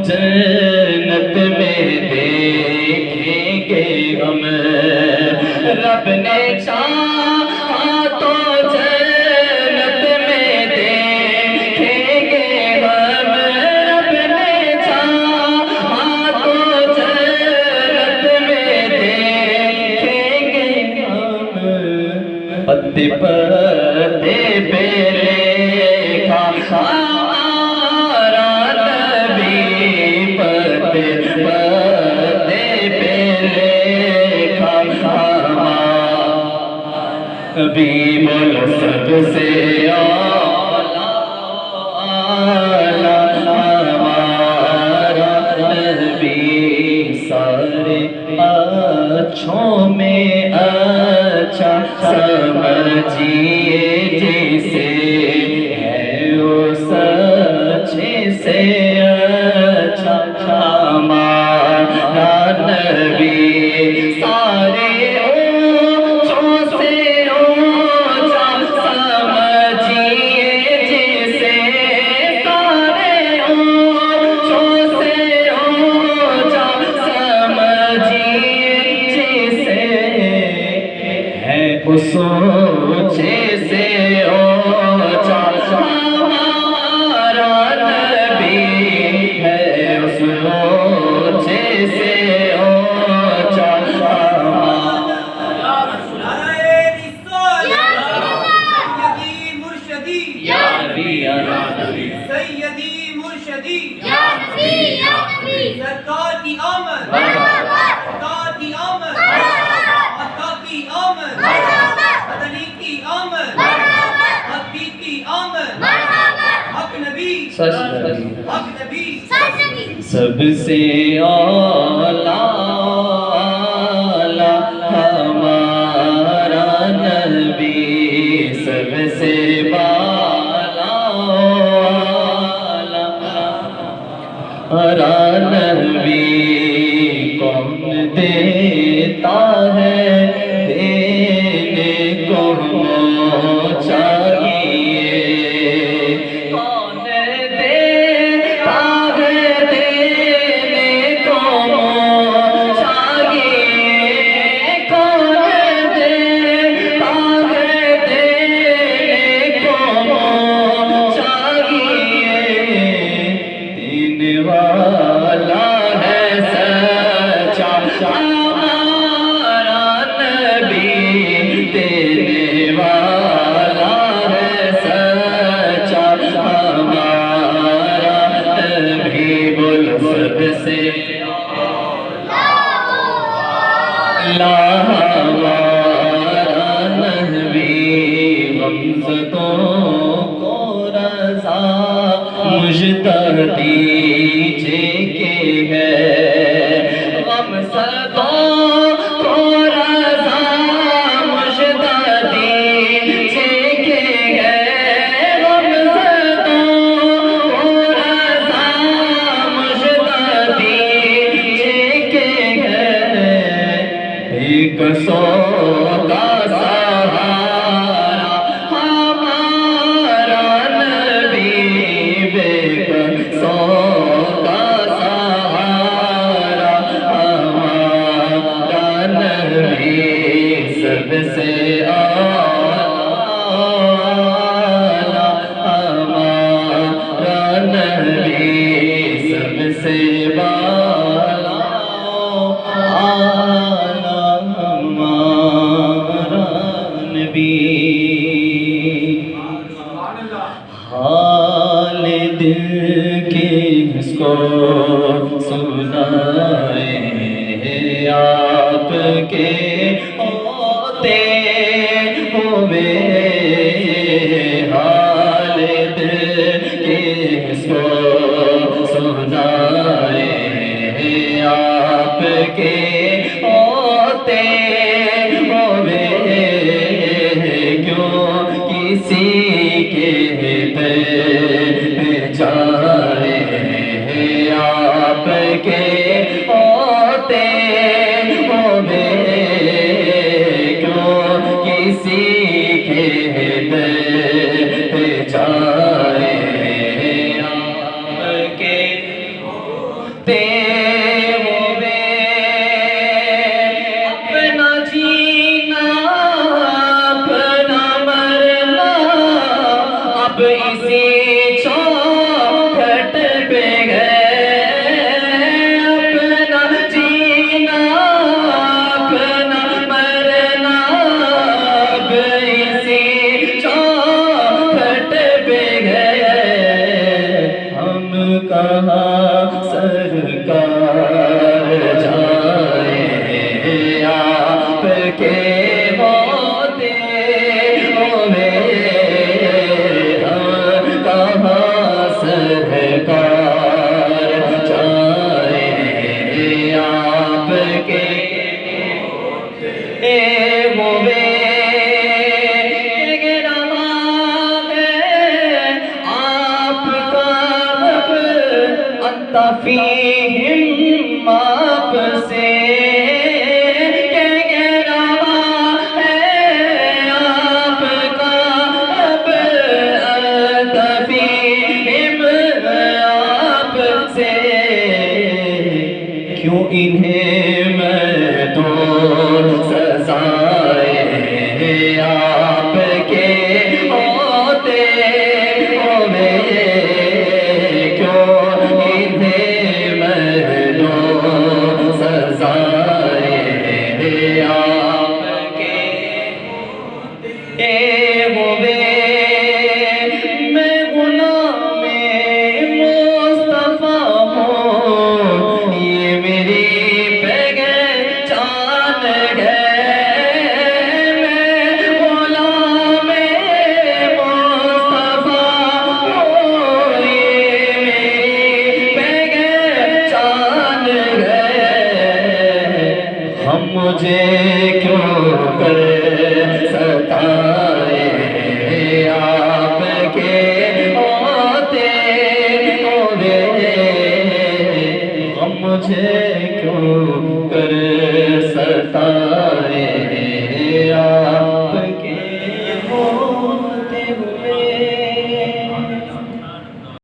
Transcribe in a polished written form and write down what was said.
جنت میں دیکھیں گے ہم رب نے چاہا تو جنت میں دیکھیں گے ہم رب نے چاہا تو جنت میں دیکھیں گے ہم پتے پتے پہ لکھا ہمارا نبی پتے پتے پہ لکھا ہمارا نبی بول سب سے اعلیٰ ہمارا نبی سارے اچھوں میں اچھا سمجھیے جسے ہے وہ سچے سے اچھا ہمارا نبی سارے اونچوں سے اونچا سمجھیے جسے سارے اونچوں سے اونچا سمجھیے جسے ہے اس اونچے سے اونچا ہمارا نبی ہے اس اونچے سے اونچا سیدی مرشدی سرکار کی آمد سرکار کی آمد عطا کی آمد مدنی کی آمد حقیق کی آمد حق نبی حق نبی سب سے اعلیٰ ہمارا نبی سب سے ہمارا نبی کون دیتا ہے دینے کو چاہیے کون دیتا ہے دینے کو چاہیے کون دیتا ہے دینے کو چاہیے دینے والا ہے سچا ہمارا نبی دینے والا ہے سچا ہمارا نبی بول سب سے اعلیٰ ہمارا نبی غمزدوں کو رضا مجھتا دیجے کہ ہے غمزدوں کو رضا مجھتا دیجے کہ ہے غمزدوں کو رضا مجھتا دیجے کہ ہے ایک سو کا سہارا ہمارا نبی ایک سو کا سہارا ہمارا نبی سب سے اعلیٰ ہمارا نبی سب سے حال دل کے اس کو سنائے آپ کے ہوتے ہوئے حال دل کے اس کو سنائے آپ کے ہوتے ہوئے کیوں کسی کے جائے آپ کے ہوتے ہوئے کیوں کسی کے جائے آپ کے ہوئے اپنا جینا اپنا مرنا اب اسی چوکھٹ پہ گئے اپنا جینا اپنا مرنا اب اسی چوکھٹ پہ گئے ہم کہاں سرکار جائیں آپ کے ہوتے ہوئے ہم کہاں سرکار جائیں آپ کے ہوئے فیہم آپ سے کہہ رہا ہے آپ کا اب انت فیہم آپ سے کیوں انہیں میں تو سزائے آپ کے ہوتے ہوئے میں غلام مصطفیٰ ہوں یہ میری پہچان ہے میں غلام مصطفیٰ ہوں یہ میری پہچان ہے ہم مجھے کیوں کر ستائے آپ کے ہوتے ہوئے ہم مجھے